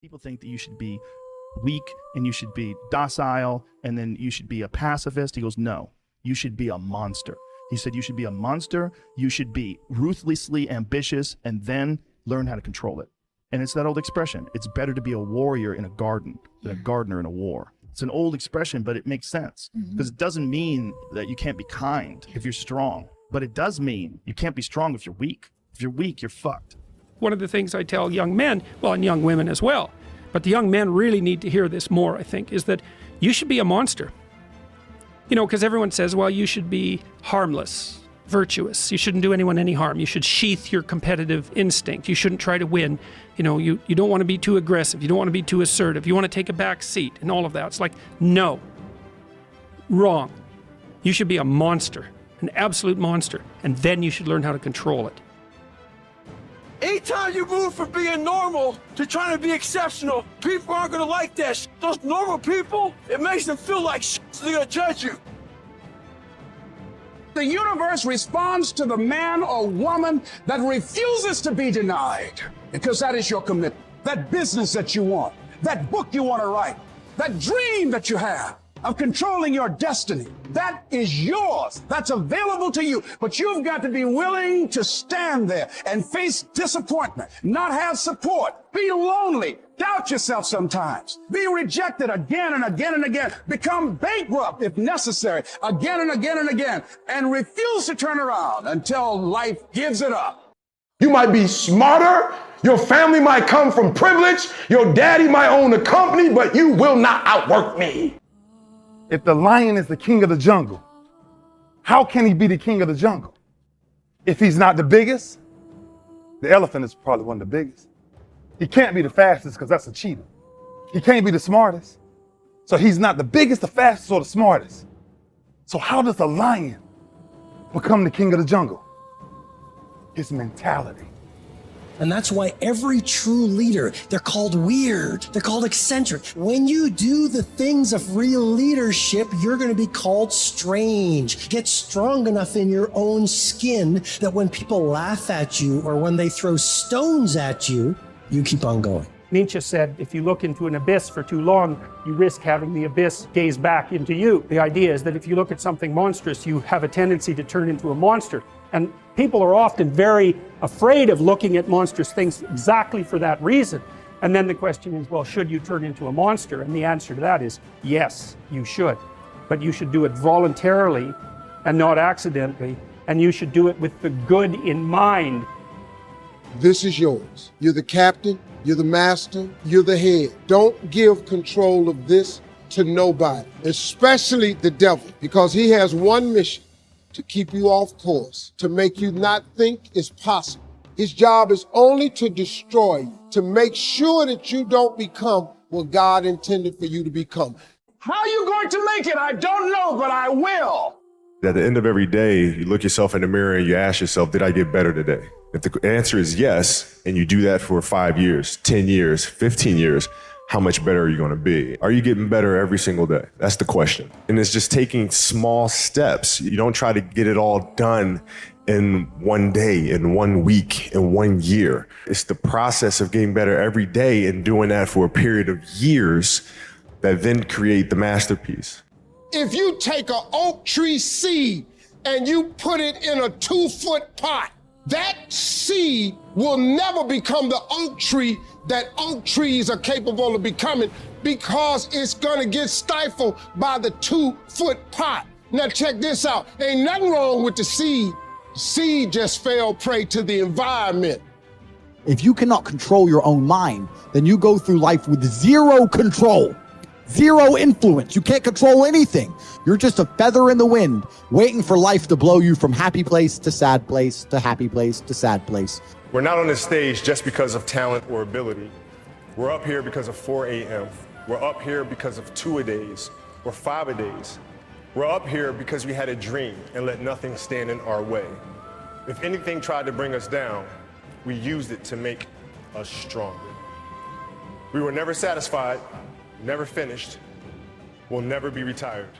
People think that you should be weak and you should be docile and then you should be a pacifist. He goes, no, you should be a monster. He said you should be a monster, you should be ruthlessly ambitious, and then learn how to control it. And it's that old expression, it's better to be a warrior in a garden than a gardener in a war. It's an old expression, but it makes sense because it doesn't mean that you can't be kind if you're strong, but it does mean you can't be strong if you're weak. If you're weak, you're fucked. One of the things I tell young men, well, and young women as well, but the young men really need to hear this more, I think, is that you should be a monster. You know, because everyone says, well, you should be harmless, virtuous. You shouldn't do anyone any harm. You should sheath your competitive instinct. You shouldn't try to win. You know, you don't want to be too aggressive. You don't want to be too assertive. You want to take a back seat and all of that. It's like, no, wrong. You should be a monster, an absolute monster, and then you should learn how to control it. Anytime you move from being normal to trying to be exceptional, people aren't gonna like that shit. Those normal people, it makes them feel like shit, so they're gonna judge you. The universe responds to the man or woman that refuses to be denied, because that is your commitment. That business that you want, that book you want to write, that dream that you have of controlling your destiny, that is yours. That's available to you. But you've got to be willing to stand there and face disappointment, not have support, be lonely, doubt yourself sometimes, be rejected again and again and again, become bankrupt if necessary, again and again and again, and refuse to turn around until life gives it up. You might be smarter, your family might come from privilege, your daddy might own a company, but you will not outwork me. If the lion is the king of the jungle, how can he be the king of the jungle? If he's not the biggest, the elephant is probably one of the biggest. He can't be the fastest because that's a cheetah. He can't be the smartest. So he's not the biggest, the fastest, or the smartest. So how does a lion become the king of the jungle? His mentality. And that's why every true leader, they're called weird, they're called eccentric. When you do the things of real leadership, you're going to be called strange. Get strong enough in your own skin that when people laugh at you or when they throw stones at you, you keep on going. Nietzsche said, if you look into an abyss for too long, you risk having the abyss gaze back into you. The idea is that if you look at something monstrous, you have a tendency to turn into a monster. And people are often very afraid of looking at monstrous things exactly for that reason. And then the question is, well, should you turn into a monster? And the answer to that is, yes, you should. But you should do it voluntarily and not accidentally. And you should do it with the good in mind. This is yours. You're the captain, you're the master, you're the head. Don't give control of this to nobody, especially the devil, because he has one mission: to keep you off course, to make you not think it's possible. His job is only to destroy you, to make sure that you don't become what God intended for you to become. How are you going to make it? I don't know, but I will. At the end of every day, you look yourself in the mirror and you ask yourself, did I get better today? If the answer is yes, and you do that for 5 years, 10 years, 15 years, how much better are you going to be? Are you getting better every single day? That's the question. And it's just taking small steps. You don't try to get it all done in one day, in 1 week, in 1 year. It's the process of getting better every day and doing that for a period of years that then create the masterpiece. If you take an oak tree seed and you put it in a 2-foot pot, that seed will never become the oak tree that oak trees are capable of becoming, because it's gonna get stifled by the 2-foot pot. Now check this out, ain't nothing wrong with the seed. The seed just fell prey to the environment. If you cannot control your own mind, then you go through life with zero control, zero influence. You can't control anything. You're just a feather in the wind, waiting for life to blow you from happy place to sad place to happy place to sad place. We're not on this stage just because of talent or ability. We're up here because of 4 a.m. We're up here because of 2-a-days or 5-a-days. We're up here because we had a dream and let nothing stand in our way. If anything tried to bring us down, we used it to make us stronger. We were never satisfied, never finished, we'll never be retired.